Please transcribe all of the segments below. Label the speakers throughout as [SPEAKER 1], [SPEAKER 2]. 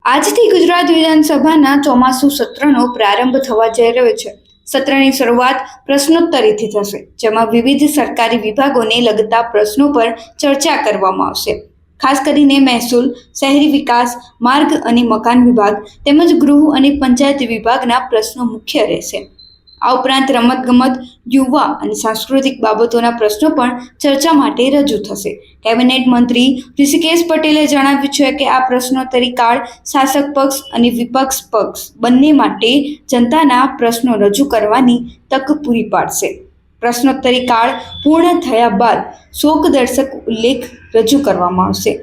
[SPEAKER 1] આજથી ગુજરાત વિધાનસભાના ચોમાસુ સત્રનો પ્રારંભ થવા જઈ રહ્યો છે। સત્રની શરૂઆત પ્રશ્નોત્તરીથી થશે, જેમાં વિવિધ સરકારી વિભાગોને લગતા પ્રશ્નો પર ચર્ચા કરવામાં આવશે। ખાસ કરીને મહેસૂલ, શહેરી વિકાસ, માર્ગ અને મકાન વિભાગ તેમજ ગૃહ અને પંચાયત વિભાગના પ્રશ્નો મુખ્ય રહેશે। આ ઉપરાંત રમતગમત, યુવા અને સાંસ્કૃતિક બાબતોના પ્રશ્નો પણ ચર્ચા માટે રજૂ થશે। કેબિનેટ મંત્રી ઋષિકેશ પટેલે જણાવ્યું છે કે આ પ્રશ્નોત્તરી કાળ શાસક પક્ષ અને વિપક્ષ પક્ષ બંને માટે જનતાના પ્રશ્નો રજૂ કરવાની તક પૂરી પાડશે। પ્રશ્નોત્તરી કાળ પૂર્ણ થયા બાદ શોકદર્શક ઉલ્લેખ રજૂ કરવામાં આવશે,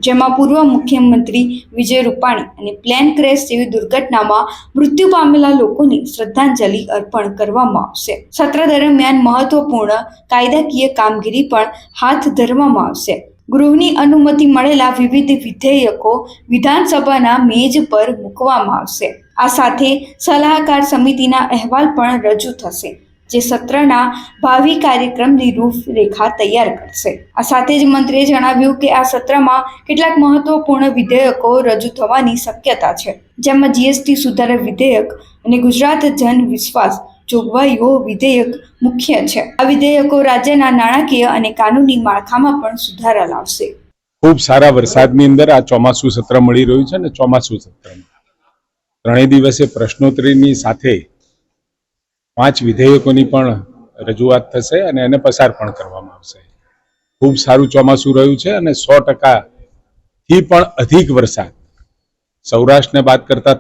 [SPEAKER 1] જેમાં પૂર્વ મુખ્યમંત્રી વિજય રૂપાણી અને પ્લેન ક્રેશ જેવી દુર્ઘટનામાં મૃત્યુ પામેલા લોકોને શ્રદ્ધાંજલિ અર્પણ કરવામાં આવશે। સત્ર દરમિયાન મહત્વપૂર્ણ કાયદાકીય કામગીરી પણ હાથ ધરવામાં આવશે। ગૃહની અનુમતિ મળેલા વિવિધ વિધેયકો વિધાનસભાના મેજ પર મૂકવામાં આવશે। આ સાથે સલાહકાર સમિતિના અહેવાલ પણ રજૂ થશે, જે સત્રના ભાવિ કાર્યક્રમની રૂપરેખા તૈયાર કરશે। આ સાથે જ મંત્રીએ જણાવ્યું કે આ સત્રમાં કેટલાક મહત્વપૂર્ણ વિધેયકો રજૂ થવાની શક્યતા છે, જેમાં જીએસટી સુધારા વિધેયક અને ગુજરાત જન વિશ્વાસ જોગવાઈઓ વિધેયક મુખ્ય છે। આ વિધેયકો રાજ્યના નાણાકીય અને કાનૂની માળખામાં પણ સુધારા લાવશે।
[SPEAKER 2] ખૂબ સારા વરસાદની અંદર આ ચોમાસુ સત્ર મળી રહ્યું છે અને ચોમાસુ સત્રમાં ત્રણેય દિવસે પ્રશ્નોત્તરીની સાથે 5 વિધેયકોની પણ રજૂઆત થશે અને એને પસાર પણ કરવામાં આવશે। ખૂબ સારું ચોમાસું રહ્યું છે અને 100% થી પણ અધિક વરસાદ સૌરાષ્ટ્રને બાદ કરતા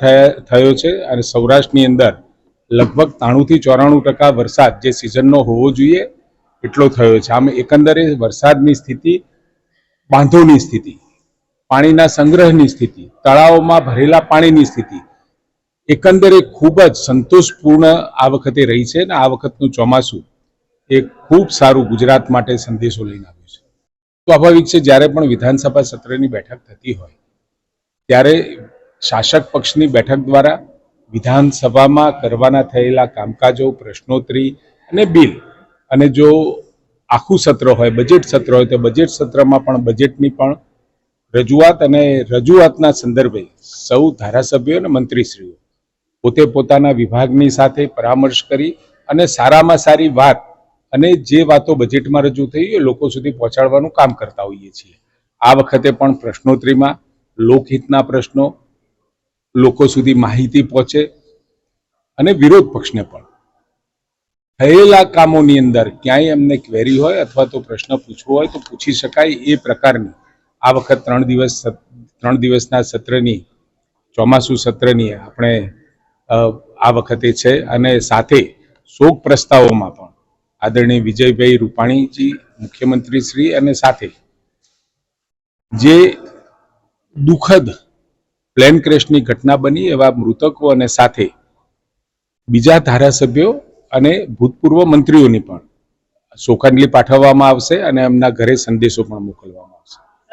[SPEAKER 2] થયો છે અને સૌરાષ્ટ્રની અંદર લગભગ 93 થી 94% વરસાદ જે સિઝનનો હોવો જોઈએ એટલો થયો છે। આમ એકંદરે વરસાદની સ્થિતિ, બાંધોની સ્થિતિ, પાણીના સંગ્રહની સ્થિતિ, તળાવોમાં ભરેલા પાણીની સ્થિતિ એકંદરે ખૂબ જ સંતોષપૂર્ણ આ વખતે રહી છે અને આ વખતનું ચોમાસું એ ખૂબ સારું ગુજરાત માટે સંદેશો લઈને આવ્યું છે। સ્વાભાવિક છે, જ્યારે પણ વિધાનસભા સત્રની બેઠક થતી હોય ત્યારે શાસક પક્ષની બેઠક દ્વારા વિધાનસભામાં કરવાના થયેલા કામકાજો, પ્રશ્નોત્તરી અને બિલ, અને જો આખું સત્ર હોય, બજેટ સત્ર હોય, તો બજેટ સત્રમાં પણ બજેટની પણ રજૂઆત અને રજૂઆતના સંદર્ભે સૌ ધારાસભ્યો અને મંત્રીશ્રીઓ પોતે પોતાના વિભાગની સાથે પરામર્શ કરી અને સારામાં સારી વાત અને જે વાતો બજેટમાં રજૂ થઈ એ લોકો સુધી પહોંચાડવાનું કામ કરતા હોઈએ છીએ। આ વખતે પણ પ્રશ્નોત્તરીમાં લોકહિતના પ્રશ્નો લોકો સુધી માહિતી પહોંચે અને વિરોધ પક્ષને પણ થયેલા કામોની અંદર ક્યાંય એમને ક્વેરી હોય અથવા તો પ્રશ્ન પૂછવો હોય તો પૂછી શકાય એ પ્રકારની આ વખત 3 દિવસના સત્રની, ચોમાસુ સત્રની આપણે આ વખતે છે। અને સાથે શોક પ્રસ્તાવોમાં પણ આદરણીય વિજયભાઈ રૂપાણીજી મુખ્યમંત્રી શ્રી અને સાથે જે દુઃખદ પ્લેન ક્રેશની ઘટના બની એવા મૃતકો અને સાથે બીજા ધારાસભ્યો અને ભૂતપૂર્વ મંત્રીઓની પણ શોકાંજલિ પાઠવવામાં આવશે અને એમના ઘરે સંદેશો પણ મોકલવામાં આવશે।